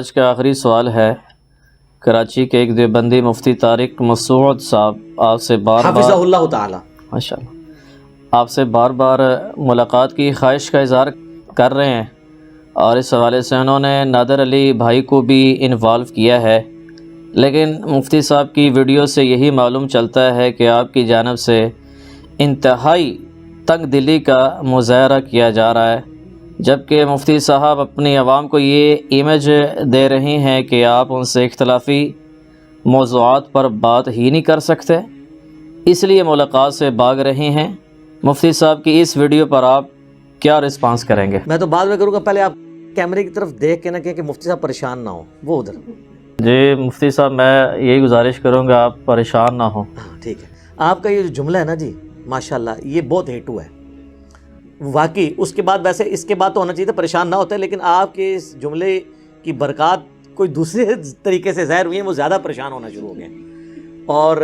آج کا آخری سوال ہے، کراچی کے ایک دیوبندی مفتی طارق مسعود صاحب آپ سے حفظہ اللہ تعالی ماشاءاللہ آپ سے بار بار ملاقات کی خواہش کا اظہار کر رہے ہیں، اور اس حوالے سے انہوں نے نادر علی بھائی کو بھی انوالو کیا ہے، لیکن مفتی صاحب کی ویڈیو سے یہی معلوم چلتا ہے کہ آپ کی جانب سے انتہائی تنگ دلی کا مظاہرہ کیا جا رہا ہے، جبکہ مفتی صاحب اپنی عوام کو یہ امیج دے رہی ہیں کہ آپ ان سے اختلافی موضوعات پر بات ہی نہیں کر سکتے، اس لیے ملاقات سے بھاگ رہی ہیں۔ مفتی صاحب کی اس ویڈیو پر آپ کیا رسپانس کریں گے؟ میں تو بعد میں کروں گا، پہلے آپ کیمرے کی طرف دیکھ کے نہ کہیں کہ مفتی صاحب پریشان نہ ہو، وہ ادھر جی مفتی صاحب میں یہی گزارش کروں گا آپ پریشان نہ ہوں۔ ہاں ٹھیک ہے۔ آپ کا یہ جو جملہ ہے نا جی ماشاءاللہ یہ بہت ہیٹو ہے واقعی، اس کے بعد ویسے اس کے بعد تو ہونا چاہیے تھا پریشان نہ ہوتا ہے، لیکن آپ کے اس جملے کی برکات کوئی دوسرے طریقے سے ظاہر ہوئی ہیں، وہ زیادہ پریشان ہونا شروع ہو گئے اور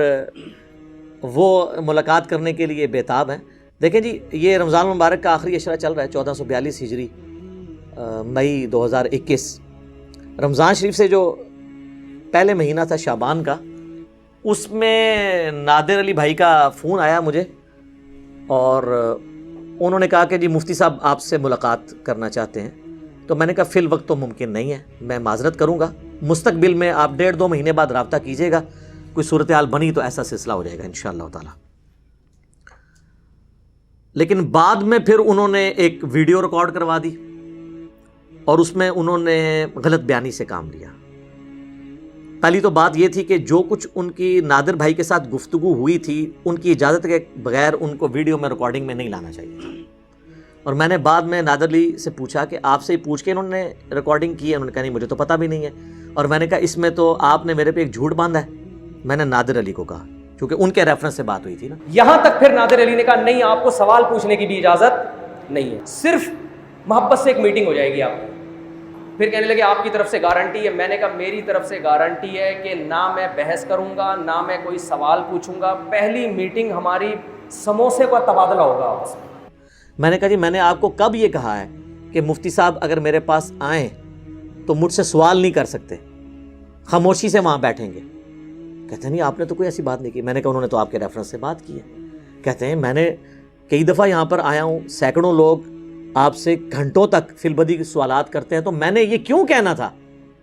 وہ ملاقات کرنے کے لیے بےتاب ہیں۔ دیکھیں جی، یہ رمضان المبارک کا آخری عشرہ چل رہا ہے، 1442 ہجری مئی 2021۔ رمضان شریف سے جو پہلے مہینہ تھا شعبان کا، اس میں نادر علی بھائی کا فون آیا مجھے اور انہوں نے کہا کہ جی مفتی صاحب آپ سے ملاقات کرنا چاہتے ہیں، تو میں نے کہا فی الوقت تو ممکن نہیں ہے، میں معذرت کروں گا، مستقبل میں آپ 1.5-2 مہینے بعد رابطہ کیجیے گا، کوئی صورتحال بنی تو ایسا سلسلہ ہو جائے گا انشاءاللہ تعالی۔ لیکن بعد میں پھر انہوں نے ایک ویڈیو ریکارڈ کروا دی اور اس میں انہوں نے غلط بیانی سے کام لیا۔ پہلی تو بات یہ تھی کہ جو کچھ ان کی نادر بھائی کے ساتھ گفتگو ہوئی تھی، ان کی اجازت کے بغیر ان کو ویڈیو میں ریکارڈنگ میں نہیں لانا چاہیے تھا، اور میں نے بعد میں نادر علی سے پوچھا کہ آپ سے ہی پوچھ کے انہوں نے ریکارڈنگ کی ہے؟ انہوں نے کہا نہیں مجھے تو پتہ بھی نہیں ہے، اور میں نے کہا اس میں تو آپ نے میرے پہ ایک جھوٹ باندھا ہے۔ میں نے نادر علی کو کہا کیونکہ ان کے ریفرنس سے بات ہوئی تھی نا۔ یہاں تک پھر نادر علی نے کہا نہیں آپ کو سوال پوچھنے کی بھی اجازت نہیں ہے، صرف محبت سے ایک میٹنگ ہو جائے گی آپ کی۔ پھر کہنے لگے آپ کی طرف سے گارنٹی ہے؟ میں نے کہا میری طرف سے گارنٹی ہے کہ نہ میں بحث کروں گا نہ میں کوئی سوال پوچھوں گا، پہلی میٹنگ ہماری سموسے کا تبادلہ ہوگا آپس میں۔ میں نے کہا جی میں نے آپ کو کب یہ کہا ہے کہ مفتی صاحب اگر میرے پاس آئیں تو مجھ سے سوال نہیں کر سکتے، خاموشی سے وہاں بیٹھیں گے؟ کہتے ہیں نہیں آپ نے تو کوئی ایسی بات نہیں کی۔ میں نے کہا انہوں نے تو آپ کے ریفرنس سے بات کی ہے۔ کہتے ہیں میں نے کئی دفعہ یہاں پر آیا ہوں، سینکڑوں لوگ آپ سے گھنٹوں تک فی البدی سوالات کرتے ہیں، تو میں نے یہ کیوں کہنا تھا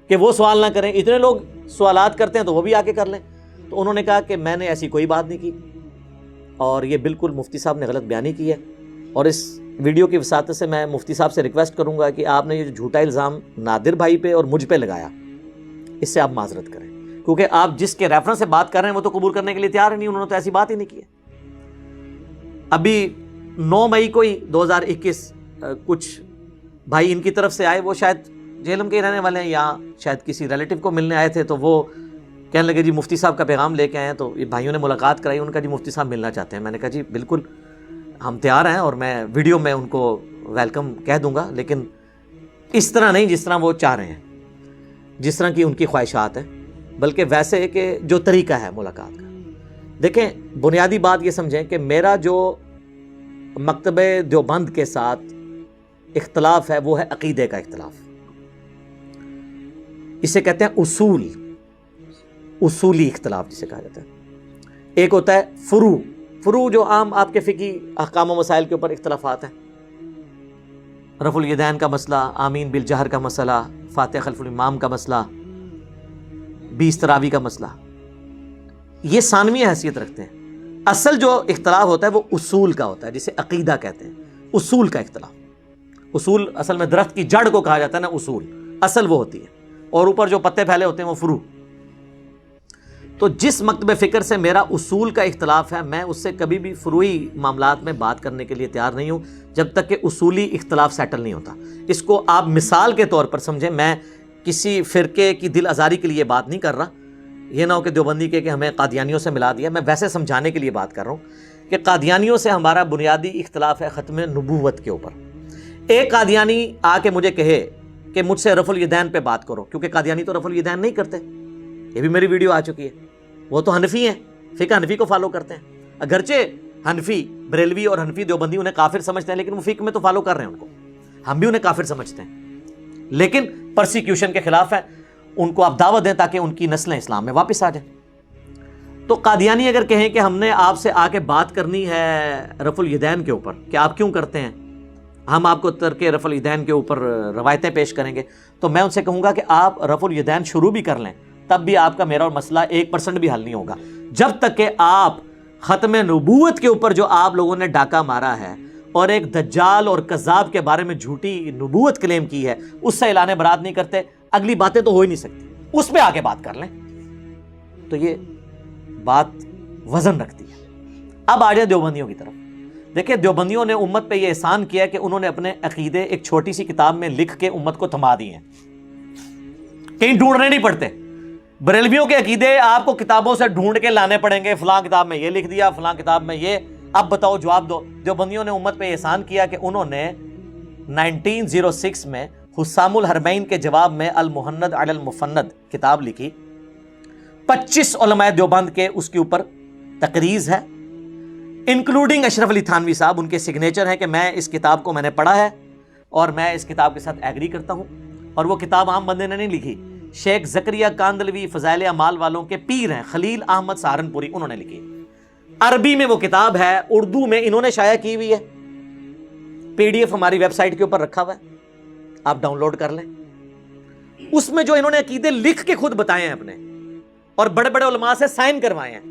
کہ وہ سوال نہ کریں؟ اتنے لوگ سوالات کرتے ہیں تو وہ بھی آ کے کر لیں۔ تو انہوں نے کہا کہ میں نے ایسی کوئی بات نہیں کی، اور یہ بالکل مفتی صاحب نے غلط بیانی کی ہے، اور اس ویڈیو کی وساطت سے میں مفتی صاحب سے ریکویسٹ کروں گا کہ آپ نے یہ جو جھوٹا الزام نادر بھائی پہ اور مجھ پہ لگایا، اس سے آپ معذرت کریں، کیونکہ آپ جس کے ریفرنس سے بات کر رہے ہیں وہ تو قبول کرنے کے لیے تیار ہی نہیں، انہوں نے تو ایسی بات ہی نہیں کی ہے۔ ابھی 9 مئی کو ہی 2021 کچھ بھائی ان کی طرف سے آئے، وہ شاید جہلم کے رہنے والے ہیں یا شاید کسی ریلیٹیو کو ملنے آئے تھے، تو وہ کہنے لگے جی مفتی صاحب کا پیغام لے کے آئے ہیں، تو یہ بھائیوں نے ملاقات کرائی، ان کا جی مفتی صاحب ملنا چاہتے ہیں۔ میں نے کہا جی بالکل ہم تیار ہیں، اور میں ویڈیو میں ان کو ویلکم کہہ دوں گا، لیکن اس طرح نہیں جس طرح وہ چاہ رہے ہیں، جس طرح کی ان کی خواہشات ہیں، بلکہ ویسے کہ جو طریقہ ہے ملاقات کا۔ دیکھیں بنیادی بات یہ سمجھیں کہ میرا جو مکتبہ دیوبند کے ساتھ اختلاف ہے وہ ہے عقیدے کا اختلاف، اسے کہتے ہیں اصولی اختلاف جسے کہا جاتا ہے۔ ایک ہوتا ہے فروع جو عام آپ کے فقہی احکام و مسائل کے اوپر اختلافات ہیں، رفع الیدین کا مسئلہ، آمین بالجہر کا مسئلہ، فاتحہ خلف الامام کا مسئلہ، 20 تراویح کا مسئلہ، یہ ثانوی حیثیت رکھتے ہیں۔ اصل جو اختلاف ہوتا ہے وہ اصول کا ہوتا ہے، جسے عقیدہ کہتے ہیں، اصول کا اختلاف۔ اصول اصل میں درخت کی جڑ کو کہا جاتا ہے نا، اصول اصل وہ ہوتی ہے، اور اوپر جو پتے پھیلے ہوتے ہیں وہ فروع۔ تو جس مکتب فکر سے میرا اصول کا اختلاف ہے، میں اس سے کبھی بھی فروعی معاملات میں بات کرنے کے لیے تیار نہیں ہوں جب تک کہ اصولی اختلاف سیٹل نہیں ہوتا۔ اس کو آپ مثال کے طور پر سمجھیں، میں کسی فرقے کی دل آزاری کے لیے بات نہیں کر رہا، یہ نہ ہو کہ دیوبندی کہ ہمیں قادیانیوں سے ملا دیا، میں ویسے سمجھانے کے لیے بات کر رہا ہوں کہ قادیانیوں سے ہمارا بنیادی اختلاف ہے ختم نبوت کے اوپر۔ ایک قادیانی آ کے مجھے کہے کہ مجھ سے رفع الیدین پہ بات کرو، کیونکہ قادیانی تو رفع الیدین نہیں کرتے، یہ بھی میری ویڈیو آ چکی ہے، وہ تو حنفی ہیں، فقہ حنفی کو فالو کرتے ہیں، اگرچہ حنفی بریلوی اور حنفی دیوبندی انہیں کافر سمجھتے ہیں، لیکن وہ فقہ میں تو فالو کر رہے ہیں ان کو، ہم بھی انہیں کافر سمجھتے ہیں، لیکن پرسیکیوشن کے خلاف ہے۔ ان کو آپ دعوت دیں تاکہ ان کی نسلیں اسلام میں واپس آ جائیں۔ تو قادیانی اگر کہیں کہ ہم نے آپ سے آ کے بات کرنی ہے رفع الیدین کے اوپر کہ آپ کیوں کرتے ہیں، ہم آپ کو ترک رفع الیدین کے اوپر روایتیں پیش کریں گے، تو میں ان سے کہوں گا کہ آپ رفع الیدین شروع بھی کر لیں، تب بھی آپ کا میرا اور مسئلہ 1% بھی حل نہیں ہوگا، جب تک کہ آپ ختم نبوت کے اوپر جو آپ لوگوں نے ڈاکہ مارا ہے اور ایک دجال اور کذاب کے بارے میں جھوٹی نبوت کلیم کی ہے، اس سے اعلان برات نہیں کرتے، اگلی باتیں تو ہو ہی نہیں سکتی، اس پہ آگے بات کر لیں۔ تو یہ بات وزن رکھتی ہے۔ اب آ جائیں دیوبندیوں کی طرف۔ دیکھیں دیوبندیوں نے امت پہ یہ احسان کیا کہ انہوں نے اپنے عقیدے ایک چھوٹی سی کتاب میں لکھ کے امت کو تھما دی ہیں، کہیں ڈھونڈنے نہیں پڑتے۔ بریلویوں کے عقیدے آپ کو کتابوں سے ڈھونڈ کے لانے پڑیں گے، فلاں کتاب میں یہ لکھ دیا، فلاں کتاب میں یہ، اب بتاؤ جواب دو۔ دیوبندیوں نے امت پہ احسان کیا کہ انہوں نے 1906 میں حسام الحرمین کے جواب میں المحند علی المفند کتاب لکھی، 25 علماء دیوبند کے اس کے اوپر تقریز ہے، انکلوڈنگ اشرف علی تھانوی صاحب، ان کے سگنیچر ہیں کہ میں اس کتاب کو میں نے پڑھا ہے اور میں اس کتاب کے ساتھ ایگری کرتا ہوں۔ اور وہ کتاب عام بندے نے نہیں لکھی، شیخ زکریا کاندلوی فضائل اعمال والوں کے پیر ہیں خلیل احمد سہارنپوری، انہوں نے لکھی۔ عربی میں وہ کتاب ہے، اردو میں انہوں نے شائع کی ہوئی ہے، PDF ہماری ویب سائٹ کے اوپر رکھا ہوا ہے، آپ ڈاؤن لوڈ کر لیں۔ اس میں جو انہوں نے عقیدے لکھ کے خود بتائے ہیں اپنے، اور بڑے بڑے علماء سے سائن کروائے ہیں،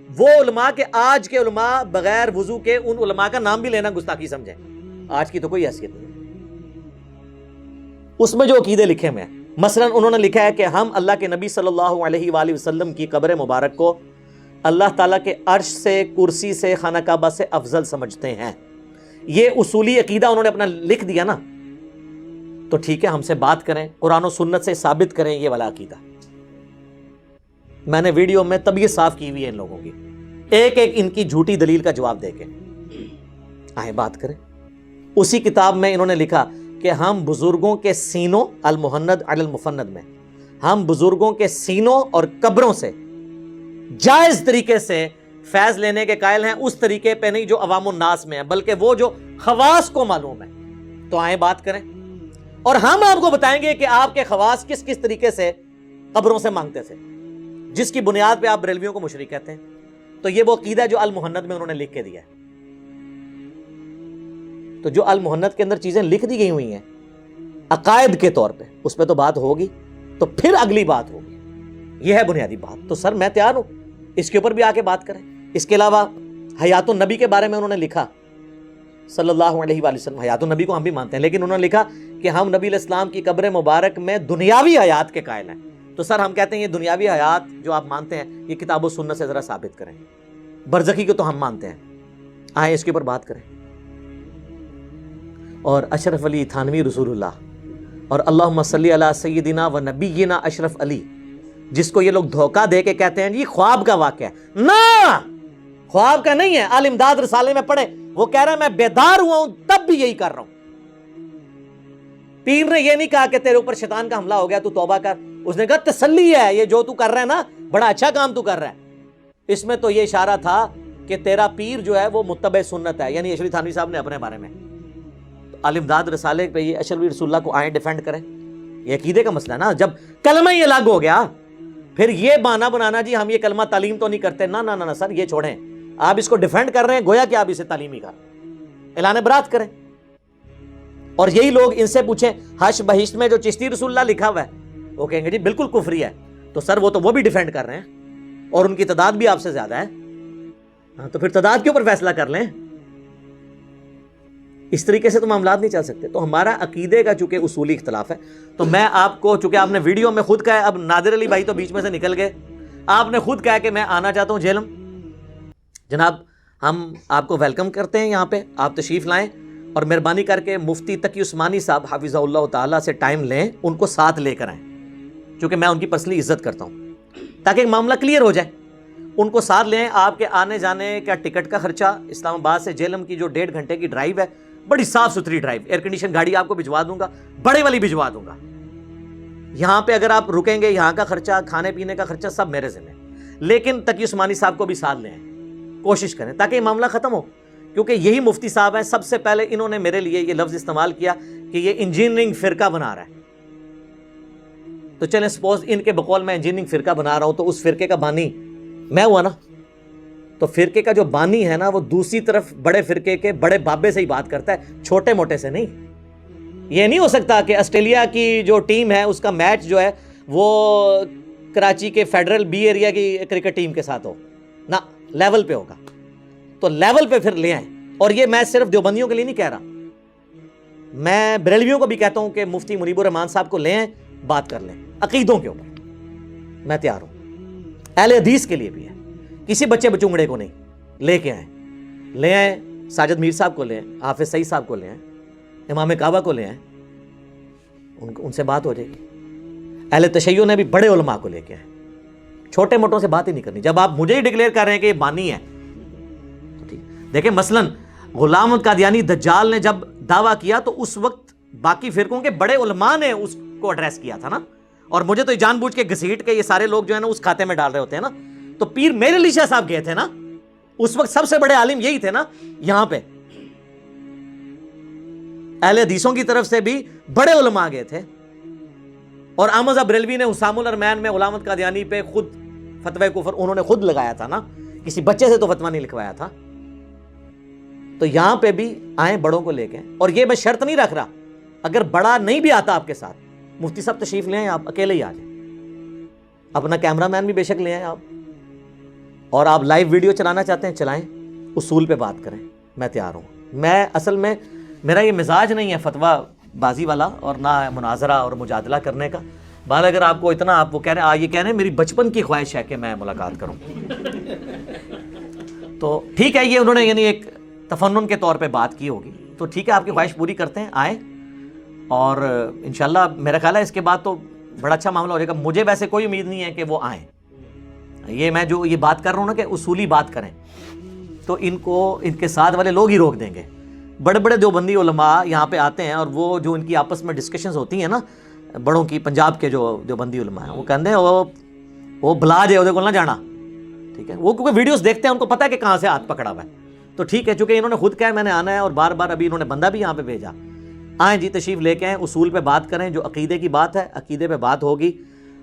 وہ علماء کے آج کے علماء بغیر وضو کے ان علماء کا نام بھی لینا گستاخی سمجھیں، آج کی تو کوئی حیثیت نہیں۔ اس میں جو عقیدے لکھے ہوئے ہیں، مثلا انہوں نے لکھا ہے کہ ہم اللہ کے نبی صلی اللہ علیہ وآلہ وسلم کی قبر مبارک کو اللہ تعالیٰ کے عرش سے، کرسی سے، خانہ کعبہ سے افضل سمجھتے ہیں۔ یہ اصولی عقیدہ انہوں نے اپنا لکھ دیا نا، تو ٹھیک ہے، ہم سے بات کریں، قرآن و سنت سے ثابت کریں یہ والا عقیدہ۔ میں نے ویڈیو میں طبیعت صاف کی ہوئی ہے ان لوگوں کی، ایک ایک ان کی جھوٹی دلیل کا جواب دے کے آئیں بات کریں۔ اسی کتاب میں انہوں نے لکھا کہ ہم بزرگوں کے سینوں، المحند علی المفند میں، ہم بزرگوں کے سینوں اور قبروں سے جائز طریقے سے فیض لینے کے قائل ہیں، اس طریقے پہ نہیں جو عوام الناس میں ہے، بلکہ وہ جو خواص کو معلوم ہے۔ تو آئیں بات کریں، اور ہم آپ کو بتائیں گے کہ آپ کے خواص کس کس طریقے سے قبروں سے مانگتے تھے، جس کی بنیاد پہ آپ بریلویوں کو مشرک کہتے ہیں۔ تو یہ وہ عقیدہ جو المحند میں انہوں نے لکھ کے دیا ہے۔ تو جو المحند کے اندر چیزیں لکھ دی گئی ہوئی ہیں عقائد کے طور پہ، اس پہ تو بات ہوگی، تو پھر اگلی بات ہوگی، یہ ہے بنیادی بات۔ تو سر میں تیار ہوں، اس کے اوپر بھی آ کے بات کریں۔ اس کے علاوہ حیات النبی کے بارے میں انہوں نے لکھا، صلی اللہ علیہ وآلہ وسلم، حیات النبی کو ہم بھی مانتے ہیں، لیکن انہوں نے لکھا کہ ہم نبی علیہ السلام کی قبر مبارک میں دنیاوی حیات کے قائل ہیں۔ تو سر ہم کہتے ہیں یہ دنیاوی حیات جو آپ مانتے ہیں، یہ کتاب و سنت سے ذرا ثابت کریں۔ برزخی کو تو ہم مانتے ہیں، آئیں اس کے اوپر بات کریں۔ اور اشرف علی تھانوی رسول اللہ، اور اللہم صلی علی سیدنا و نبینا اشرف علی، جس کو یہ لوگ دھوکہ دے کے کہتے ہیں یہ خواب کا واقعہ ہے، نہ خواب کا نہیں ہے۔ آل امداد رسالے میں پڑھے، وہ کہہ رہا ہے میں بیدار ہوا ہوں تب بھی یہی کر رہا ہوں۔ پیر نے یہ نہیں کہا کہ تیرے اوپر شیطان کا حملہ ہو گیا تو توبہ کر، اس نے کہا تسلی ہے، یہ جو تو کر رہا ہے نا بڑا اچھا کام تو کر رہا ہے۔ اس میں تو یہ اشارہ تھا کہ تیرا پیر جو ہے وہ متبع سنت ہے، یعنی اشرف تھانوی صاحب نے اپنے بارے میں آل امداد رسالے پہ یہ اشرف رسول اللہ کو آئیں ڈیفینڈ کریں۔ یہ عقیدے کا مسئلہ نا، جب کلمہ ہی الگ ہو گیا پھر یہ بہانہ بنانا جی ہم یہ کلمہ تعلیم تو نہیں کرتے، نہ نہ نہ سر یہ چھوڑیں، آپ اس کو ڈیفینڈ کر رہے ہیں گویا کہ آپ اسے تعلیمی کر رہے ہیں، اعلان برات کریں۔ اور یہی لوگ ان سے پوچھیں حش بہشت میں جو چشتی رسول اللہ لکھا ہوا ہے، وہ کہیں گے جی بالکل کفری ہے، تو سر وہ بھی ڈیفینڈ کر رہے ہیں اور ان کی تعداد بھی آپ سے زیادہ ہے، ہاں تو پھر تعداد کے اوپر فیصلہ کر لیں۔ اس طریقے سے تو معاملات نہیں چل سکتے۔ تو ہمارا عقیدے کا چونکہ اصولی اختلاف ہے، تو میں آپ کو، چونکہ آپ نے ویڈیو میں خود کہا ہے، اب نادر علی بھائی تو بیچ میں سے نکل گئے، آپ نے خود کہا کہ میں آنا چاہتا ہوں جہلم، جناب ہم آپ کو ویلکم کرتے ہیں، یہاں پہ آپ تشریف لائیں، اور مہربانی کر کے مفتی تقی عثمانی صاحب حافظہ اللہ تعالیٰ سے ٹائم لیں، ان کو ساتھ لے کر آئیں، چونکہ میں ان کی پرسنلی عزت کرتا ہوں، تاکہ معاملہ کلیئر ہو جائے۔ ان کو ساتھ لیں، آپ کے آنے جانے کا ٹکٹ کا خرچہ، اسلام آباد سے جہلم کی جو 1.5 گھنٹے کی ڈرائیو ہے، بڑی صاف ستھری ڈرائیو، ایئر کنڈیشن گاڑی آپ کو بھجوا دوں گا، بڑے والی بھجوا دوں گا۔ یہاں پہ اگر آپ رکیں گے، یہاں کا خرچہ، کھانے پینے کا خرچہ سب میرے ذمہ، لیکن تقی عثمانی صاحب کو بھی ساتھ لیں، کوشش کریں تاکہ یہ معاملہ ختم ہو، کیونکہ یہی مفتی صاحب ہیں، سب سے پہلے انہوں نے میرے لیے یہ لفظ استعمال کیا کہ یہ انجینئرنگ فرقہ بنا رہا ہے۔ تو چلیں سپوز ان کے بقول میں انجینئرنگ فرقہ بنا رہا ہوں تو اس فرقے کا بانی میں ہوا نا, تو فرقے کا جو بانی ہے نا وہ دوسری طرف بڑے فرقے کے بڑے بابے سے ہی بات کرتا ہے, چھوٹے موٹے سے نہیں. یہ نہیں ہو سکتا کہ آسٹریلیا کی جو ٹیم ہے اس کا میچ جو ہے وہ کراچی کے فیڈرل بی ایریا کی کرکٹ ٹیم کے ساتھ ہو نا, لیول پہ ہوگا. تو لیول پہ پھر لے آئیں. اور یہ میں صرف دیوبندیوں کے لیے نہیں کہہ رہا, میں بریلویوں کو بھی کہتا ہوں کہ مفتی منیب الرحمان صاحب کو لیں, بات کر لیں عقیدوں کے اوپر, میں تیار ہوں. اہل حدیث کے لیے بھی ہے, کسی بچے بچونگڑے کو نہیں, لے کے آئیں. لے آئیں ساجد میر صاحب کو لے آئیں, حافظ سعید صاحب کو لے آئیں, امام کعبہ کو لے آئیں, ان سے بات ہو جائے گی. اہل تشیع نے بھی بڑے علماء کو لے کے آئیں, چھوٹے موٹوں سے بات ہی نہیں کرنی. جب آپ مجھے ہی ڈکلیئر کر رہے ہیں کہ یہ بانی ہے تو ٹھیک. دیکھیں مثلاً غلام احمد قادیانی دجال نے جب دعویٰ کیا تو اس وقت باقی فرقوں کے بڑے علماء نے اس کو ایڈریس کیا تھا نا, اور مجھے تو جان بوجھ کے گھسیٹ کے یہ سارے لوگ جو ہے نا اس کھاتے میں ڈال رہے ہوتے ہیں نا. تو پیر میرے علی شاہ صاحب گئے تھے نا, اس وقت سب سے بڑے عالم یہی تھے نا یہاں پہ. اہل حدیثوں کی طرف سے بھی بڑے علماء گئے تھے, اور احمد بریلوی نے حسام الارمین میں غلام احمد قادیانی پہ خود فتوی کفر انہوں نے خود لگایا تھا نا, کسی بچے سے تو فتویٰ نہیں لکھوایا تھا. تو یہاں پہ بھی آئیں بڑوں کو لے کے. اور یہ میں شرط نہیں رکھ رہا, اگر بڑا نہیں بھی آتا آپ کے ساتھ, مفتی صاحب تشریف لے آئیں, آپ اکیلے ہی آ جائیں, اپنا کیمرہ مین بھی بے شک لے آئیں آپ, اور آپ لائیو ویڈیو چلانا چاہتے ہیں چلائیں, اصول پہ بات کریں, میں تیار ہوں. میں اصل میں میرا یہ مزاج نہیں ہے فتویٰ بازی والا, اور نہ مناظرہ اور مجادلہ کرنے کا. بال اگر آپ کو اتنا آپ وہ کہہ رہے ہیں, یہ کہہ رہے ہیں میری بچپن کی خواہش ہے کہ میں ملاقات کروں, تو ٹھیک ہے, یہ انہوں نے یعنی ایک تفنن کے طور پہ بات کی ہوگی, تو ٹھیک ہے آپ کی خواہش پوری کرتے ہیں, آئیں. اور انشاءاللہ میرا خیال ہے اس کے بعد تو بڑا اچھا معاملہ ہو جائے گا. مجھے ویسے کوئی امید نہیں ہے کہ وہ آئیں. یہ میں جو یہ بات کر رہا ہوں نا کہ اصولی بات کریں, تو ان کو ان کے ساتھ والے لوگ ہی روک دیں گے. بڑے بڑے دیوبندی علماء یہاں پہ آتے ہیں, اور وہ جو ان کی آپس میں ڈسکشنز ہوتی ہیں نا بڑوں کی, پنجاب کے جو دیوبندی علماء ہیں, وہ کہتے ہیں وہ بلا جائے وہ نہ جانا, ٹھیک ہے. وہ کیونکہ ویڈیوز دیکھتے ہیں, ان کو پتہ ہے کہ کہاں سے ہاتھ پکڑا ہوا ہے, تو ٹھیک ہے. چونکہ انہوں نے خود کہا میں نے آنا ہے, اور بار بار ابھی انہوں نے بندہ بھی یہاں پہ بھیجا. آئیں جی, تشریف لے کے آئیں, اصول پہ بات کریں. جو عقیدے کی بات ہے عقیدے پہ بات ہوگی.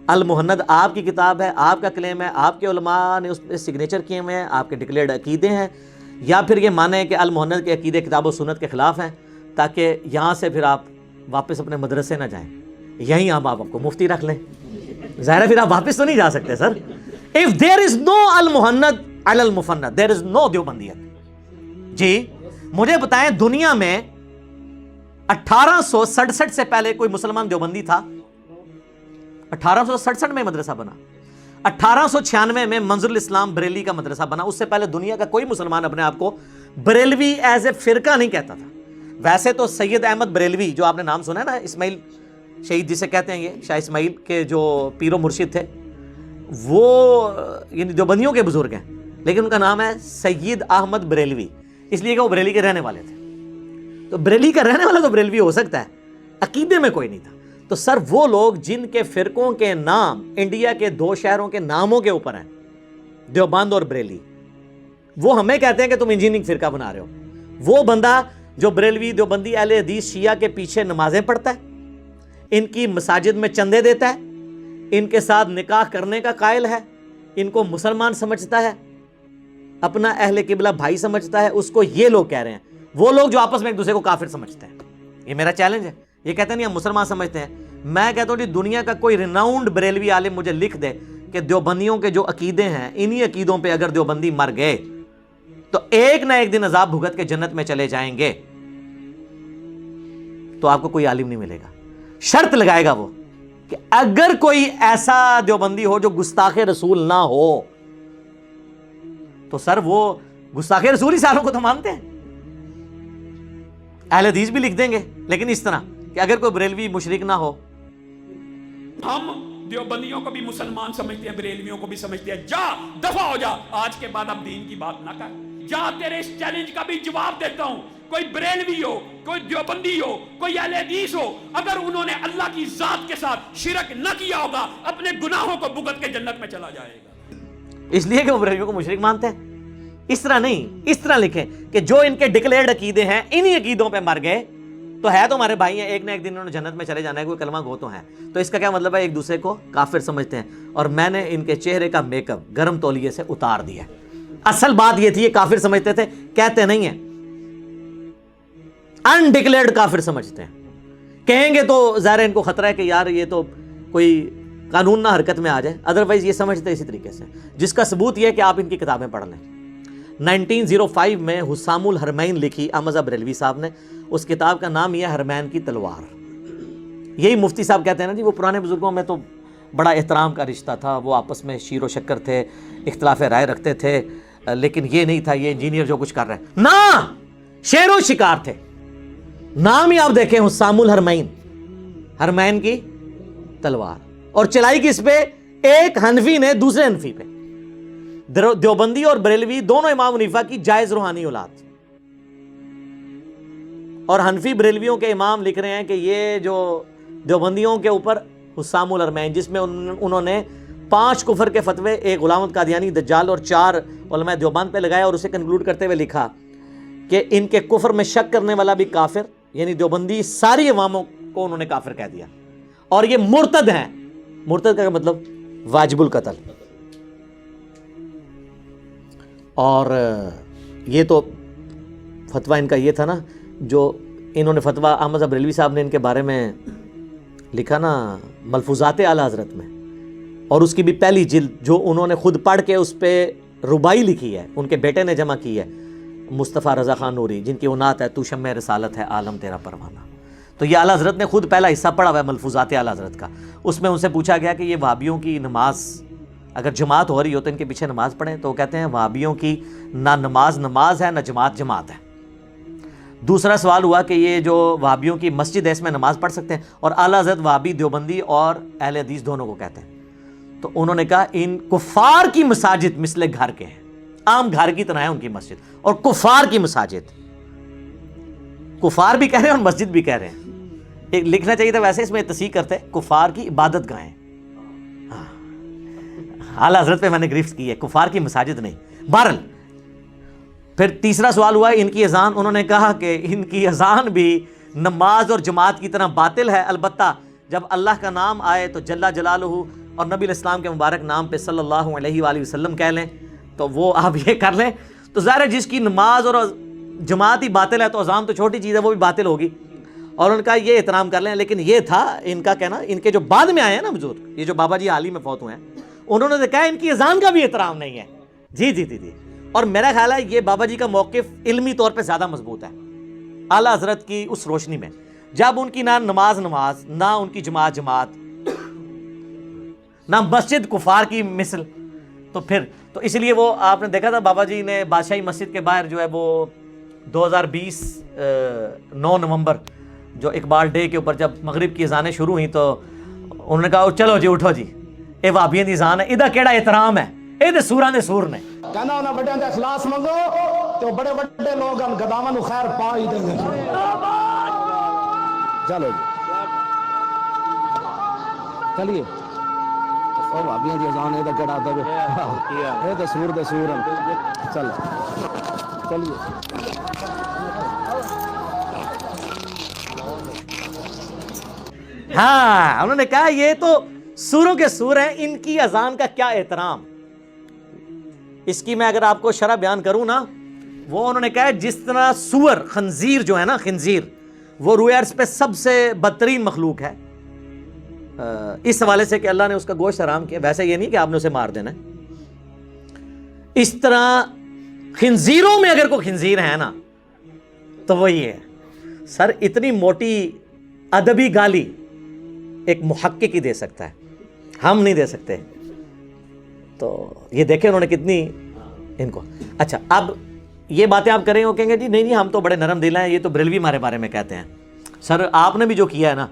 المہند آپ کی کتاب ہے, آپ کا کلیم ہے, آپ کے علماء نے اس پہ سگنیچر کیے ہوئے ہیں, آپ کے ڈکلیئرڈ عقیدے ہیں, یا پھر یہ مانیں کہ المہند کے عقیدے کتاب و سنت کے خلاف ہیں, تاکہ یہاں سے پھر آپ واپس اپنے مدرسے نہ جائیں, یہیں آپ کو مفتی رکھ لیں. ظاہر ہے پھر آپ واپس تو نہیں جا سکتے سر. If there is no المہند Ali Al Mufannad, there is no دیوبندیت. جی مجھے بتائیں دنیا میں 1867 سے پہلے کوئی مسلمان دیوبندی تھا؟ 1867 میں مدرسہ بنا, 1896 میں منظر الاسلام بریلی کا مدرسہ بنا. اس سے پہلے دنیا کا کوئی مسلمان اپنے آپ کو بریلوی ایز اے فرقہ نہیں کہتا تھا. ویسے تو سید احمد بریلوی جو آپ نے نام سنا ہے نا, اسماعیل شہید جسے کہتے ہیں, یہ شاہ اسماعیل کے جو پیر و مرشد تھے, وہ یعنی دیوبندیوں کے بزرگ ہیں, لیکن ان کا نام ہے سید احمد بریلوی, اس لیے کہ وہ بریلی کے رہنے والے تھے. تو بریلی کا رہنے والا تو بریلوی ہو سکتا ہے, عقیدے میں کوئی نہیں تھا. تو سر وہ لوگ جن کے فرقوں کے نام انڈیا کے 2 شہروں کے ناموں کے اوپر ہیں, دیوبند اور بریلی, وہ ہمیں کہتے ہیں کہ تم انجینئرنگ فرقہ بنا رہے ہو. وہ بندہ جو بریلوی دیوبندی اہل حدیث شیعہ کے پیچھے نمازیں پڑھتا ہے, ان کی مساجد میں چندے دیتا ہے, ان کے ساتھ نکاح کرنے کا قائل ہے, ان کو مسلمان سمجھتا ہے, اپنا اہل قبلہ بھائی سمجھتا ہے, اس کو یہ لوگ کہہ رہے ہیں. وہ لوگ جو آپس میں ایک دوسرے کو کافر سمجھتے ہیں, یہ میرا چیلنج ہے. یہ کہتے ہیں نہیں ہم مسلمان سمجھتے ہیں. میں کہتا ہوں جی دنیا کا کوئی ریناؤنڈ بریلوی عالم مجھے لکھ دے کہ دیوبندیوں کے جو عقیدے ہیں, انہی عقیدوں پہ اگر دیوبندی مر گئے تو ایک نہ ایک دن عذاب بھگت کے جنت میں چلے جائیں گے. تو آپ کو کوئی عالم نہیں ملے گا. شرط لگائے گا وہ کہ اگر کوئی ایسا دیوبندی ہو جو گستاخ رسول نہ ہو, تو سر وہ گستاخ رسول ہی ساروں کو تو مانتے ہیں. اہل حدیث بھی لکھ دیں گے, لیکن اس طرح کہ اگر کوئی بریلوی مشرک نہ ہو. ہم دیوبندیوں کو بھی مسلمان سمجھتے ہیں, بریلویوں کو بھی سمجھتے ہیں. جا دفع ہو جا, آج کے بعد اب دین کی بات نہ کر. جا تیرے اس چیلنج کا بھی جواب دیتا ہوں. کوئی بریلوی ہو, کوئی دیوبندی ہو, کوئی اہل حدیث ہو, اگر انہوں نے اللہ کی ذات کے ساتھ شرک نہ کیا ہوگا, اپنے گناہوں کو بھگت کے جنت میں چلا جائے گا. اس لیے کہ وہ بریلویوں کو مشرک مانتے ہیں. اس طرح نہیں, اس طرح لکھیں کہ جو ان کے ڈکلیئرڈ عقیدے ہیں انہی عقیدوں پہ مر گئے تو ہے تو ہمارے بھائی ہیں, ایک نہ ایک دن انہوں نے جنت میں چلے جانا ہے, کوئی کلمہ گو تو ہیں. تو اس کا کیا مطلب ہے؟ ایک دوسرے کو کافر سمجھتے ہیں, اور میں نے ان کے چہرے کا میک اپ گرم تولیے سے اتار دیا. اصل بات یہ تھی, یہ کافر سمجھتے تھے, کہتے نہیں ہیں, انڈکلیئرڈ کافر سمجھتے ہیں. کہیں گے تو ظاہر ان کو خطرہ ہے کہ یار یہ تو کوئی قانون نہ حرکت میں آ جائے, ادروائز یہ سمجھتے اسی طریقے سے, جس کا ثبوت یہ ہے کہ آپ ان کی کتابیں پڑھ لیں. 1905 میں حسام الحرمین لکھی احمد بریلوی صاحب نے, اس کتاب کا نام یہ حرمین کی تلوار. یہی مفتی صاحب کہتے ہیں نا جی, وہ پرانے بزرگوں میں تو بڑا احترام کا رشتہ تھا, وہ آپس میں شیر و شکر تھے, اختلاف رائے رکھتے تھے, لیکن یہ نہیں تھا یہ انجینئر جو کچھ کر رہے ہیں, نہ شیر و شکار تھے. نام ہی آپ دیکھیں حسام الحرمین, حرمین کی تلوار, اور چلائی کس پہ؟ ایک حنفی نے دوسرے حنفی پہ. دیوبندی اور بریلوی دونوں امام حنیفہ کی جائز روحانی اولاد, اور حنفی بریلویوں کے امام لکھ رہے ہیں کہ یہ جو دیوبندیوں کے اوپر حسام الحرمین, جس میں انہوں نے 5 کفر کے فتوے, ایک غلام احمد قادیانی, دجال اور 4 علماء دیوبند پہ لگایا, اور اسے کنکلوڈ کرتے ہوئے لکھا کہ ان کے کفر میں شک کرنے والا بھی کافر, یعنی دیوبندی ساری عواموں کو انہوں نے کافر کہہ دیا, اور یہ مرتد ہیں. مرتد کا مطلب واجب القتل. اور یہ تو فتویٰ ان کا یہ تھا نا, جو انہوں نے فتویٰ احمد بریلوی صاحب نے ان کے بارے میں لکھا نا ملفوظات اعلیٰ حضرت میں, اور اس کی بھی پہلی جلد جو انہوں نے خود پڑھ کے اس پہ ربائی لکھی ہے, ان کے بیٹے نے جمع کی ہے, مصطفیٰ رضا خان نوری, جن کی عنوان ہے تو شمع رسالت ہے عالم تیرا پروانہ. تو یہ اعلیٰ حضرت نے خود پہلا حصہ پڑھا ہوا ہے ملفوظات اعلیٰ حضرت کا. اس میں ان سے پوچھا گیا کہ یہ وہابیوں کی نماز اگر جماعت ہو رہی ہو تو ان کے پیچھے نماز پڑھیں, تو وہ کہتے ہیں وہابیوں کی نہ نماز ہے نہ جماعت ہے. دوسرا سوال ہوا کہ یہ جو وہابیوں کی مسجد ہے اس میں نماز پڑھ سکتے ہیں, اور اعلیٰ حضرت وہابی دیوبندی اور اہل حدیث دونوں کو کہتے ہیں. تو انہوں نے کہا ان کفار کی مساجد مثل گھر کے ہیں, عام گھر کی طرح ہے ان کی مسجد, اور کفار کی مساجد, کفار بھی کہہ رہے ہیں اور مسجد بھی کہہ رہے ہیں. لکھنا چاہیے تھا ویسے, اس میں تصحیح کرتے کفار کی عبادت گاہیں. اعلیٰ حضرت پہ میں نے گرفت کی ہے, کفار کی مساجد نہیں. بہرحال پھر تیسرا سوال ہوا ان کی اذان, انہوں نے کہا کہ ان کی اذان بھی نماز اور جماعت کی طرح باطل ہے, البتہ جب اللہ کا نام آئے تو جل جلالہ اور نبی الاسلام کے مبارک نام پہ صلی اللہ علیہ وآلہ وسلم کہہ لیں, تو وہ آپ یہ کر لیں. تو ظاہر ہے جس کی نماز اور جماعت ہی باطل ہے تو اذان تو چھوٹی چیز ہے, وہ بھی باطل ہوگی, اور ان کا یہ احترام کر لیں. لیکن یہ تھا ان کا کہنا, ان کے جو بعد میں آئے ہیں نا بزرگ, یہ جو بابا جی حال ہی میں فوت ہوئے ہیں, انہوں نے کہا ان کی اذان کا بھی احترام نہیں ہے. جی. اور میرا خیال ہے یہ بابا جی کا موقف علمی طور پہ زیادہ مضبوط ہے اعلیٰ حضرت کی اس روشنی میں, جب ان کی نہ نماز نہ ان کی جماعت نہ مسجد کفار کی مثل. تو اس لیے وہ آپ نے دیکھا تھا بابا جی نے بادشاہی مسجد کے باہر جو ہے وہ 2020 9 نومبر جو اقبال ڈے کے اوپر جب مغرب کی اذانیں شروع ہوئیں تو انہوں نے کہا چلو جی اٹھو جی, اے وہابیاں دی اذان ہے, ادھا کیڑا احترام ہے, اے دے سوراں دے سور نے. کہنا انہاں بڑیاں دا اخلاص منگو تو بڑے بڑے لوگ ہم گداواں نو خیر پا ہی دیں گے. چلو جی چلیے, او بھابیاں دی اذان اے دا کیڑا ادب ہے, اے تے سور دے سور ہیں. چلیے ہاں, انہوں نے کہا یہ تو سوروں کے سور ہیں, ان کی اذان کا کیا احترام. اس کی میں اگر آپ کو شرح بیان کروں نا, وہ انہوں نے کہا جس طرح سور, خنزیر جو ہے نا, خنزیر وہ روئے ارض پہ سب سے بدترین مخلوق ہے اس حوالے سے کہ اللہ نے اس کا گوشت حرام کیا, ویسے یہ نہیں کہ آپ نے اسے مار دینا ہے. اس طرح خنزیروں میں اگر کوئی خنزیر ہے نا تو وہ یہ ہے. سر اتنی موٹی ادبی گالی ایک محقق ہی دے سکتا ہے, ہم نہیں دے سکتے. تو یہ دیکھیں انہوں نے کتنی ان کو. اچھا اب یہ باتیں آپ کریں وہ کہیں گے جی نہیں ہم تو بڑے نرم دل ہیں, یہ تو بریلوی ہمارے بارے میں کہتے ہیں. سر آپ نے بھی جو کیا ہے نا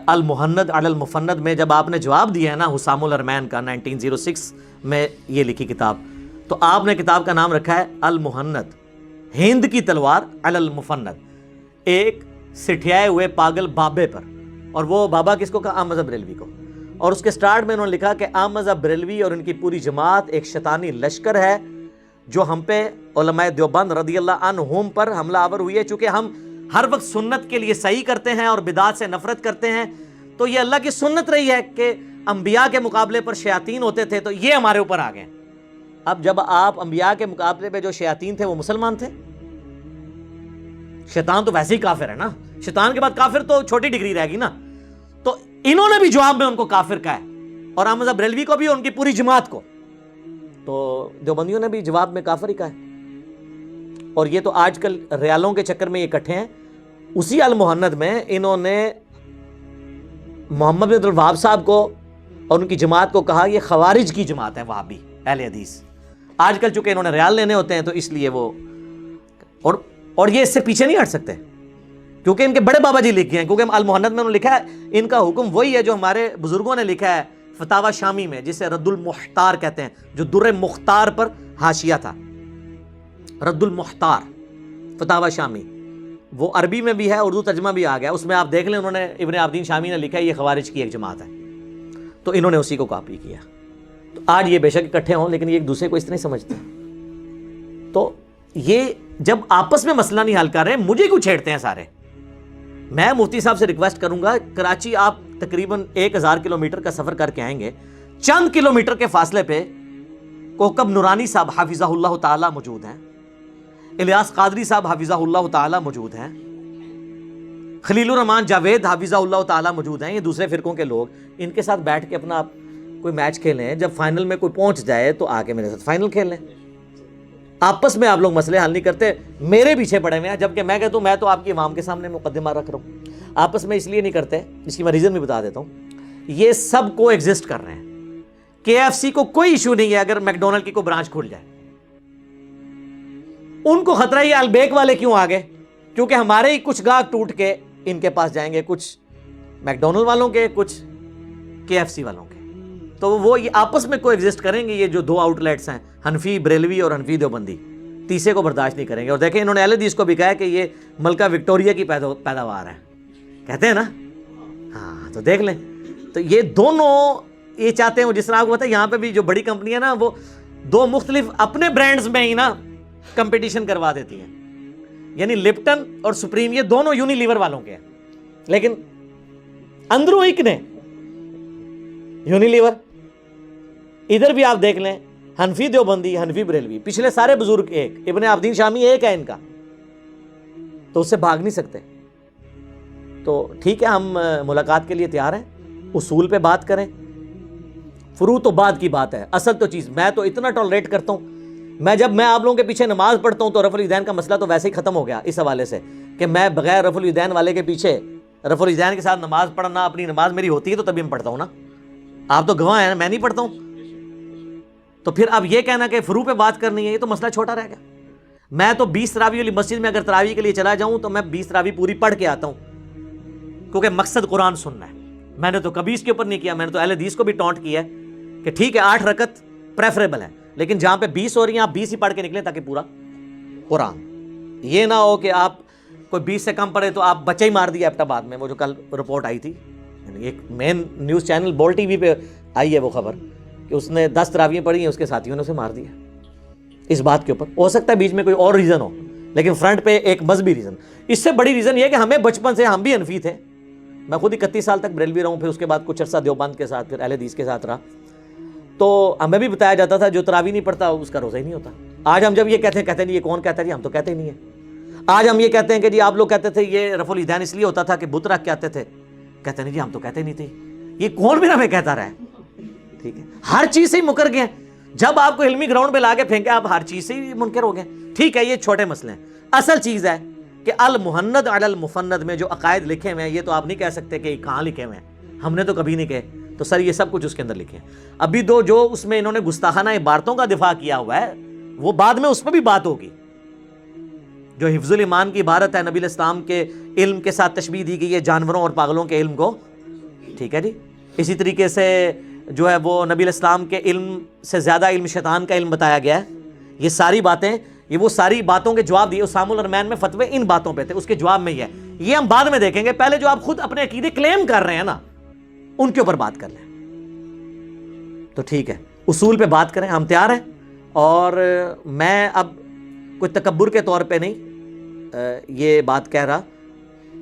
المحند علی المفند میں, جب آپ نے جواب دیا ہے نا حسام الحرمین کا 1906 میں یہ لکھی کتاب, تو آپ نے کتاب کا نام رکھا ہے المحند, ہند کی تلوار علی المفند, ایک سٹھیائے ہوئے پاگل بابے پر. اور وہ بابا کس کو کہا؟ احمد بریلوی کو. اور اس کے سٹارٹ میں انہوں نے لکھا کہ احمد بریلوی اور ان کی پوری جماعت ایک شیطانی لشکر ہے جو ہم پہ علماء دیوبند رضی اللہ عنہم پر حملہ آور ہوئی ہے, چونکہ ہم ہر وقت سنت کے لیے صحیح کرتے ہیں اور بدعات سے نفرت کرتے ہیں، تو یہ اللہ کی سنت رہی ہے کہ انبیاء کے مقابلے پر شیاطین ہوتے تھے، تو یہ ہمارے اوپر آ گئے۔ اب جب آپ انبیاء کے مقابلے پہ جو شیاطین تھے وہ مسلمان تھے، شیطان تو ویسے ہی کافر ہے نا، شیطان کے بعد کافر تو چھوٹی ڈگری رہے گی نا، تو انہوں نے بھی جواب میں ان کو کافر کہا ہے، اور احمد بریلوی کو بھی، ان کی پوری جماعت کو، تو دیوبندیوں نے بھی جواب میں کافر ہی کہا ہے۔ اور یہ تو آج کل ریالوں کے چکر میں یہ اکٹھے ہیں۔ اسی المحند میں انہوں نے محمد بن عبد الوہاب صاحب کو اور ان کی جماعت کو کہا یہ خوارج کی جماعت ہے، وہابی اہل حدیث۔ آج کل چونکہ انہوں نے ریال لینے ہوتے ہیں تو اس لیے وہ، اور یہ اس سے پیچھے نہیں ہٹ سکتے، کیونکہ ان کے بڑے بابا جی لکھے ہیں، کیونکہ المحند میں انہوں نے لکھا ہے ان کا حکم وہی ہے جو ہمارے بزرگوں نے لکھا ہے فتاوی شامی میں، جسے رد المختار کہتے ہیں، جو در مختار پر حاشیہ تھا، رد المختار فتاوی شامی، وہ عربی میں بھی ہے، اردو ترجمہ بھی آ گیا، اس میں آپ دیکھ لیں، انہوں نے ابن عابدین شامی نے لکھا ہے یہ خوارج کی ایک جماعت ہے، تو انہوں نے اسی کو کاپی کیا۔ تو آج یہ بے شک اکٹھے ہوں لیکن یہ ایک دوسرے کو اس طرح سمجھتے ہیں، تو یہ جب آپس میں مسئلہ نہیں حل کر رہے مجھے کیوں چھیڑتے ہیں سارے؟ میں مفتی صاحب سے ریکویسٹ کروں گا، کراچی آپ تقریباً 1000 کلومیٹر کا سفر کر کے آئیں گے، چند کلومیٹر کے فاصلے پہ کوکب نورانی صاحب حافظہ اللہ تعالی موجود ہیں، الیاس قادری صاحب حافظہ اللہ تعالی موجود ہیں، خلیل الرحمان جاوید حافظہ اللہ تعالی موجود ہیں، یہ دوسرے فرقوں کے لوگ، ان کے ساتھ بیٹھ کے اپنا کوئی میچ کھیلیں، جب فائنل میں کوئی پہنچ جائے تو آ کے میرے ساتھ فائنل کھیل لیں۔ آپس میں آپ لوگ مسئلے حل نہیں کرتے، میرے پیچھے پڑے ہوئے ہیں، جبکہ میں کہتا ہوں میں تو آپ کی عوام کے سامنے مقدمہ رکھ رہا ہوں۔ آپس میں اس لیے نہیں کرتے، اس کی میں ریزن بھی بتا دیتا ہوں، یہ سب کو ایگزسٹ کر رہے ہیں۔ KFC کو کوئی ایشو نہیں ہے اگر میکڈونلڈ کی کوئی برانچ کھل جائے، ان کو خطرہ یہ البیک والے کیوں آ گئے؟ کیونکہ ہمارے ہی کچھ گاہک ٹوٹ کے ان کے پاس جائیں گے، کچھ میکڈونلڈ والوں کے، کچھ KFC والوں کے، تو وہ یہ آپس میں کو ایگزسٹ کریں گے۔ یہ جو دو آؤٹ لیٹس ہیں، حنفی بریلوی اور حنفی دیوبندی، تیسرے کو برداشت نہیں کریں گے۔ اور دیکھیں انہوں نے اہل حدیث کو بھی کہا ہے کہ یہ ملکہ وکٹوریہ کی پیداوار ہے، کہتے ہیں نا، ہاں تو دیکھ لیں۔ تو یہ دونوں یہ چاہتے ہیں، جس طرح آپ کو پتا ہے یہاں پہ بھی جو بڑی کمپنی ہے نا، وہ دو مختلف اپنے برانڈز میں ہی نا کمپٹیشن کروا دیتی ہیں، یعنی لپٹن اور سپریم یہ دونوں یونیلیور والوں کے ہیں، لیکن اندروں ایک نے یونیلیور۔ ادھر بھی آپ دیکھ لیں، حنفی دیوبندی، حنفی بریلوی، پچھلے سارے بزرگ ایک، ابن عابدین شامی ایک ہے ان کا، تو اس سے بھاگ نہیں سکتے۔ تو ٹھیک ہے، ہم ملاقات کے لیے تیار ہیں، اصول پہ بات کریں، فروع تو بعد کی بات ہے، اصل تو چیز میں تو اتنا ٹالریٹ کرتا ہوں، میں آپ لوگوں کے پیچھے نماز پڑھتا ہوں تو رفع الیدین کا مسئلہ تو ویسے ہی ختم ہو گیا اس حوالے سے کہ میں بغیر رفع الیدین والے کے پیچھے رفع الیدین کے ساتھ نماز پڑھنا، اپنی نماز میری ہوتی ہے تو تبھی میں پڑھتا ہوں نا، آپ تو گواہ ہیں نا، میں نہیں پڑھتا ہوں۔ تو پھر اب یہ کہنا کہ فروع پہ بات کرنی ہے، یہ تو مسئلہ چھوٹا رہ گیا۔ میں تو 20 تراویح والی مسجد میں اگر تراویح کے لیے چلا جاؤں تو میں 20 تراویح پوری پڑھ کے آتا ہوں، کیونکہ مقصد قرآن سننا ہے۔ میں نے تو کبھی اس کے اوپر نہیں کیا، میں نے تو اہل حدیث کو بھی ٹونٹ کیا ہے کہ ٹھیک ہے 8 رکعت پریفریبل ہے، لیکن جہاں پہ 20 ہو رہی ہیں آپ 20 ہی پڑھ کے نکلیں تاکہ پورا قرآن، یہ نہ ہو کہ آپ کوئی 20 سے کم پڑھے تو آپ بچہ ہی مار دیا۔ ایبٹ آباد میں وہ جو کل رپورٹ آئی تھی، ایک مین نیوز چینل بول ٹی وی پہ آئی ہے وہ خبر کہ اس نے 10 تراویح پڑھی ہیں، اس کے ساتھیوں نے اسے مار دیا اس بات کے اوپر۔ ہو سکتا ہے بیچ میں کوئی اور ریزن ہو، لیکن فرنٹ پہ ایک مذہبی ریزن۔ اس سے بڑی ریزن یہ کہ ہمیں بچپن سے، ہم بھی حنفی تھے، میں خود 31 سال تک بریلوی رہا ہوں، پھر اس کے بعد کچھ عرصہ دیوبند کے ساتھ، پھر اہل حدیث کے ساتھ رہا، تو ہمیں بھی بتایا جاتا تھا جو تراویح نہیں پڑھتا اس کا روزہ ہی نہیں ہوتا۔ آج ہم جب یہ کہتے ہیں نہیں، یہ کون کہتا ہے جی؟ ہم تو کہتے ہی نہیں ہیں۔ آج ہم یہ کہتے ہیں کہ جی آپ لوگ کہتے تھے یہ رفع الیدین اس لیے ہوتا تھا کہ بت رکھ کے آتے تھے، کہتے نہیں جی ہم تو کہتے نہیں تھے، یہ کون بھی ہمیں کہتا رہا ہے؟ ٹھیک ہے، ہر چیز سے ہی مکر گئے۔ جب آپ کو علمی گراؤنڈ پہ لا کے پھینکے آپ ہر چیز سے ہی منکر ہو گئے۔ ٹھیک ہے، یہ چھوٹے مسئلے ہیں، اصل چیز ہے کہ المحند علی المفند میں جو عقائد لکھے ہوئے ہیں، یہ تو آپ نہیں کہہ سکتے کہ یہ کہاں لکھے ہوئے ہیں، ہم نے تو کبھی نہیں کہے، تو سر یہ سب کچھ اس کے اندر لکھے ہیں۔ ابھی جو اس میں انہوں نے گستاخانہ عبارتوں کا دفاع کیا ہوا ہے، وہ بعد میں اس پہ بھی بات ہوگی۔ جو حفظ الایمان کی عبارت ہے، نبی الاسلام کے علم کے ساتھ تشبیہ دی گئی ہے جانوروں اور پاگلوں کے علم کو، ٹھیک ہے جی۔ اسی طریقے سے جو ہے وہ نبی الاسلام کے علم سے زیادہ علم شیطان کا علم بتایا گیا ہے۔ یہ ساری باتیں، یہ وہ ساری باتوں کے جواب دیے اسام الرحمن میں، فتوے ان باتوں پہ تھے، اس کے جواب میں یہ ہے، یہ ہم بعد میں دیکھیں گے۔ پہلے جو آپ خود اپنے عقیدے کلیم کر رہے ہیں نا، ان کے اوپر بات کر لیں۔ تو ٹھیک ہے، اصول پہ بات کریں، ہم تیار ہیں۔ اور میں اب کوئی تکبر کے طور پہ نہیں یہ بات کہہ رہا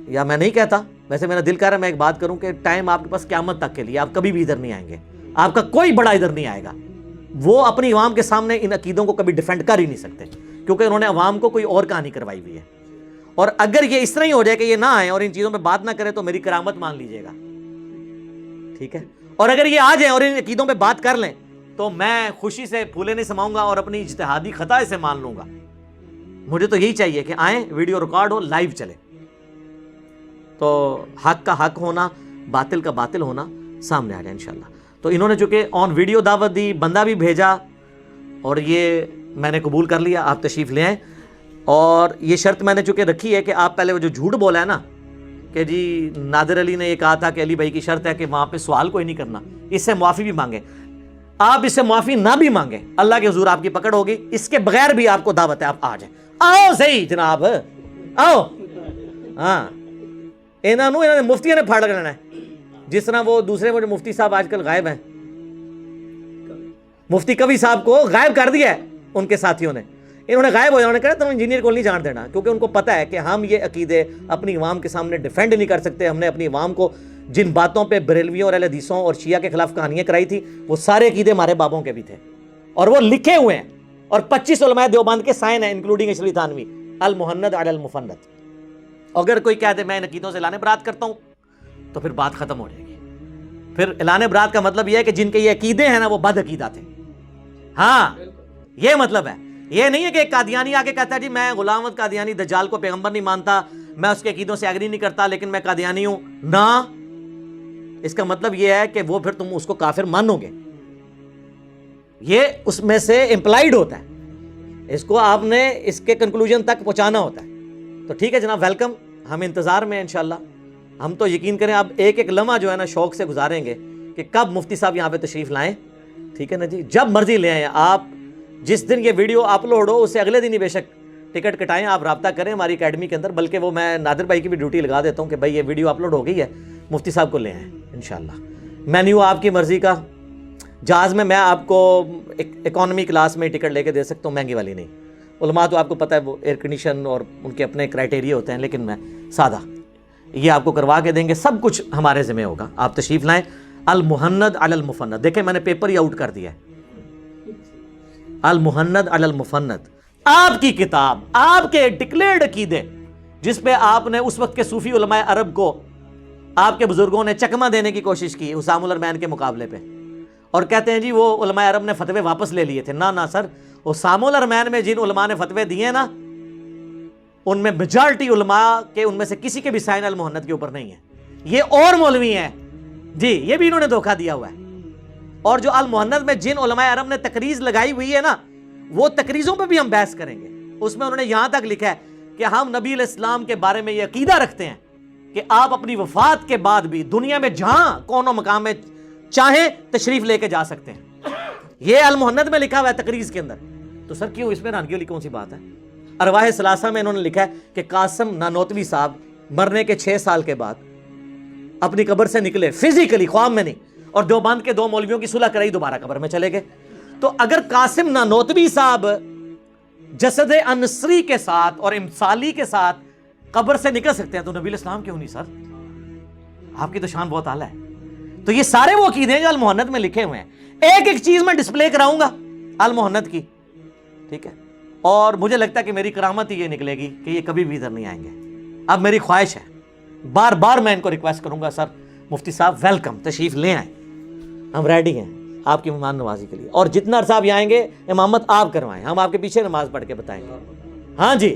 یا میں نہیں کہتا, ویسے میرا دل کہہ رہا ہے میں ایک بات کروں کہ ٹائم آپ کے پاس قیامت تک کے لیے, آپ کبھی بھی ادھر نہیں آئیں گے, آپ کا کوئی بڑا ادھر نہیں آئے گا. وہ اپنی عوام کے سامنے ان عقیدوں کو کبھی ڈیفینڈ کر ہی نہیں سکتے, کیونکہ انہوں نے عوام کو کوئی اور کہانی کروائی ہوئی ہے. اور اگر یہ اس طرح ہی ہو جائے کہ یہ نہ آئیں اور ان چیزوں پہ بات نہ کرے تو میری کرامت مان لیجئے گا, ٹھیک ہے. اور اگر یہ آ جائیں اور ان عقیدوں پہ بات کر لیں تو میں خوشی سے پھولے نہیں سماؤں گا اور اپنی اجتہادی خطا اسے مان لوں گا. مجھے تو یہی چاہیے کہ آئیں, ویڈیو ریکارڈ ہو, لائیو چلے, تو حق کا حق ہونا, باطل کا باطل ہونا سامنے آ جائے انشاءاللہ. تو انہوں نے چونکہ آن ویڈیو دعوت دی, بندہ بھی بھیجا, اور یہ میں نے قبول کر لیا, آپ تشریف لے آئیں. اور یہ شرط میں نے چونکہ رکھی ہے کہ آپ پہلے وہ جو جھوٹ بولا ہے نا کہ جی نادر علی نے یہ کہا تھا کہ علی بھائی کی شرط ہے کہ وہاں پہ سوال کوئی نہیں کرنا, اس سے معافی بھی مانگیں. آپ اس سے معافی نہ بھی مانگیں, اللہ کے حضور آپ کی پکڑ ہوگی. اس کے بغیر بھی آپ کو دعوت ہے, آپ آ جائیں. آؤ صحیح جناب, آؤ. ہاں, انہوں نے مفتیوں نے پھاڑ لینا ہے, جس طرح وہ دوسرے وہ جو مفتی صاحب آج کل غائب ہیں, مفتی کبھی صاحب کو غائب کر دیا ہے ان کے ساتھیوں نے. انہوں نے غائب ہو جانا, کہا تم انجینئر کو نہیں جان دینا, کیونکہ ان کو پتہ ہے کہ ہم یہ عقیدے اپنی عوام کے سامنے ڈیفینڈ نہیں کر سکتے. ہم نے اپنی عوام کو جن باتوں پہ بریلویوں اور اہل حدیثوں اور شیعہ کے خلاف کہانیاں کرائی تھی, وہ سارے عقیدے ہمارے بابوں کے بھی تھے, اور وہ لکھے ہوئے ہیں, اور 25 علماء دیوبند کے سائن ہیں انکلوڈنگ اشرفی تھانوی, المحند علی المفند. اگر کوئی کہہ دے میں ان عقیدوں سے اعلان برات کرتا ہوں تو پھر بات ختم ہو جائے گی. پھر اعلان برات کا مطلب یہ ہے کہ جن کے یہ عقیدے ہیں نا وہ بد عقیدہ تھے. ہاں, یہ مطلب ہے. یہ نہیں ہے کہ ایک قادیانی آگے کہتا ہے جی میں غلام احمد قادیانی دجال کو پیغمبر نہیں مانتا, میں اس کے عقیدوں سے ایگری نہیں کرتا, لیکن میں قادیانی ہوں. نہ, اس کا مطلب یہ ہے کہ وہ پھر تم اس کو کافر مانو گے. یہ اس میں سے امپلائیڈ ہوتا ہے, اس کو آپ نے اس کے کنکلوژن تک پہنچانا ہوتا ہے. تو ٹھیک ہے جناب, ویلکم, ہم انتظار میں ہیں انشاءاللہ. ہم تو یقین کریں آپ ایک ایک لمحہ جو ہے نا شوق سے گزاریں گے کہ کب مفتی صاحب یہاں پہ تشریف لائیں. ٹھیک ہے نا جی, جب مرضی لے آئیں آپ. جس دن یہ ویڈیو اپلوڈ ہو اس سے اگلے دن ہی بے شک ٹکٹ کٹائیں, آپ رابطہ کریں ہماری اکیڈمی کے اندر. بلکہ وہ میں نادر بھائی کی بھی ڈیوٹی لگا دیتا ہوں کہ بھائی یہ ویڈیو اپلوڈ ہو گئی ہے, مفتی صاحب کو لے آئیں انشاءاللہ. مینیو آپ کی مرضی کا. جہاز میں آپ کو اکانومی کلاس میں ٹکٹ لے کے دے سکتا ہوں, مہنگی والی نہیں. علماء تو آپ کو پتہ ہے وہ ایئر کنڈیشن اور ان کے اپنے کرائٹیریا ہوتے ہیں, لیکن میں سادہ یہ آپ کو کروا کے دیں گے. سب کچھ ہمارے ذمہ ہوگا, آپ تشریف لائیں. المحند علی المفند, دیکھیں میں نے پیپر ہی آؤٹ کر دیا ہے. المحند علی المفند, آپ کی کتاب, آپ کے ڈکلیئرڈ عقیدے, جس پہ آپ نے اس وقت کے صوفی علماء عرب کو آپ کے بزرگوں نے چکمہ دینے کی کوشش کی حسام الرحمن کے مقابلے پہ, اور کہتے ہیں جی وہ علماء عرب نے فتوے واپس لے لیے تھے. نہ سر, حسام الرحمن میں جن علماء نے فتوے دیے نا ان میں میجارٹی علماء کے ان میں سے کسی کے بھی سائن المحند کے اوپر نہیں ہے. یہ اور مولوی ہیں جی, یہ بھی انہوں نے دھوکہ دیا ہوا ہے. اور جو المحند میں جن علماء عرب نے تقریز لگائی ہوئی ہے نا, وہ تقریزوں پہ بھی ہم بحث کریں گے. اس میں انہوں نے یہاں تک لکھا ہے کہ ہم نبی علیہ السلام کے بارے میں یہ عقیدہ رکھتے ہیں کہ آپ اپنی وفات کے بعد بھی دنیا میں جہاں کون و مقام میں چاہیں تشریف لے کے جا سکتے ہیں. یہ المحند میں لکھا ہوا ہے تقریز کے اندر. تو سر کیوں اس میں رانگی والی کون سی بات ہے؟ ارواح ثلاثہ میں انہوں نے لکھا ہے کہ قاسم نانوتوی صاحب مرنے کے 6 سال کے بعد اپنی قبر سے نکلے فزیکلی, خواب میں نہیں, اور دیوبند کے 2 مولویوں کی صلح کرائی, دوبارہ قبر میں چلے گئے. تو اگر قاسم نانوتوی صاحب جسد انصری کے ساتھ اور امثالی کے ساتھ قبر سے نکل سکتے ہیں تو نبی الاسلام کیوں نہیں؟ سر آپ کی تو شان بہت اعلیٰ ہے. تو یہ سارے وہ عقیدے ہیں جو المحند میں لکھے ہوئے ہیں. ایک ایک چیز میں ڈسپلے کراؤں گا المحند کی, ٹھیک ہے. اور مجھے لگتا ہے کہ میری کرامت ہی یہ نکلے گی کہ یہ کبھی بھی ادھر نہیں آئیں گے. اب میری خواہش ہے, بار بار میں ان کو ریکویسٹ کروں گا, سر مفتی صاحب ویلکم, تشریف لے آئیں, ہم ریڈی ہیں آپ کی مہمان نوازی کے لیے. اور جتنا عرصہ آپ آئیں گے امامت آپ کروائیں, ہم آپ کے پیچھے نماز پڑھ کے بتائیں گے. ہاں جی,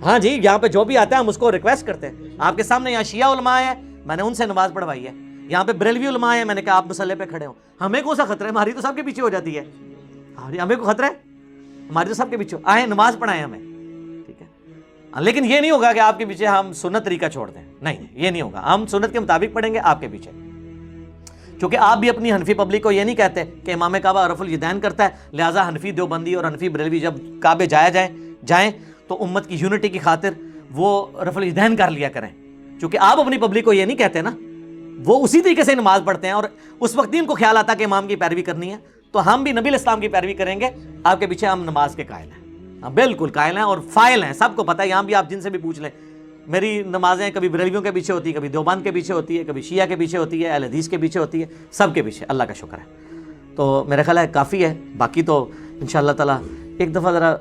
ہاں جی, یہاں پہ جو بھی آتا ہے ہم اس کو ریکویسٹ کرتے ہیں. آپ کے سامنے یہاں شیعہ علماء ہیں, میں نے ان سے نماز پڑھوائی ہے. یہاں پہ بریلوی علماء ہیں, میں نے کہا آپ مسلح پہ کھڑے ہوں. ہمیں کون سا خطرہ ہے, ہماری تو سب کے پیچھے ہو جاتی ہے. ہمیں کو خطرہ ہے, ہماری تو سب کے پیچھے آئیں, نماز پڑھائیں ہمیں, ٹھیک ہے. لیکن یہ نہیں ہوگا کہ آپ کے پیچھے ہم سنت طریقہ چھوڑ دیں, نہیں, یہ نہیں ہوگا. ہم سنت کے مطابق پڑھیں گے آپ کے پیچھے. چونکہ آپ بھی اپنی حنفی پبلک کو یہ نہیں کہتے کہ امام کعبہ رفع الیدین کرتا ہے, لہٰذا حنفی دیوبندی اور حنفی بریلوی جب کعبے جائیں تو امت کی یونٹی کی خاطر وہ رفع الیدین کر لیا کریں. چونکہ آپ اپنی پبلک کو یہ نہیں کہتے نا, وہ اسی طریقے سے نماز پڑھتے ہیں, اور اس وقت ان کو خیال آتا کہ امام کی پیروی کرنی ہے. تو ہم بھی نبی الاسلام کی پیروی کریں گے, آپ کے پیچھے ہم نماز کے قائل ہیں, بالکل قائل ہیں اور فائل ہیں. سب کو پتہ ہے, یہاں بھی آپ جن سے بھی پوچھ لیں, میری نمازیں کبھی بریلویوں کے پیچھے ہوتی ہے، کبھی دیوبند کے پیچھے ہوتی ہے، کبھی شیعہ کے پیچھے ہوتی ہے، اہل حدیث کے پیچھے ہوتی ہے، سب کے پیچھے، اللہ کا شکر ہے۔ تو میرا خیال ہے کافی ہے، باقی تو انشاءاللہ تعالیٰ ایک دفعہ ذرا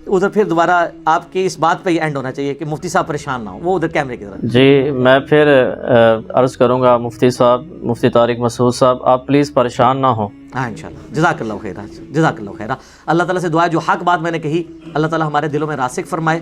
ادھر پھر دوبارہ آپ کی اس بات پہ ہی اینڈ ہونا چاہیے کہ مفتی صاحب پریشان نہ ہوں، وہ ادھر کیمرے کی طرف۔ جی میں پھر عرض کروں گا مفتی صاحب، مفتی طارق مسعود صاحب، آپ پلیز پریشان نہ ہوں۔ ہاں انشاءاللہ، جزاک اللہ خیرہ، جزاک اللہ خیرہ۔ اللہ تعالیٰ سے دعا ہے جو حق بات میں نے کہی اللہ تعالیٰ ہمارے دلوں میں راسخ فرمائے،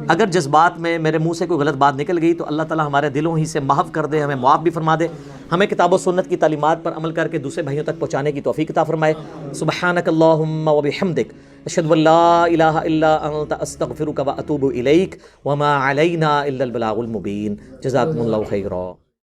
اگر جذبات میں میرے منہ سے کوئی غلط بات نکل گئی تو اللہ تعالیٰ ہمارے دلوں ہی سے محو کر دے، ہمیں معاف بھی فرما دے، ہمیں کتاب و سنت کی تعلیمات پر عمل کر کے دوسرے بھائیوں تک پہنچانے کی توفیق عطا فرمائے۔ سبحانک اللہم و بحمدک، اشہد ان لا الہ الا انت، استغفرک و اتوب الیک، وما علینا الا البلاغ المبین۔ جزاکم اللہ خیرا۔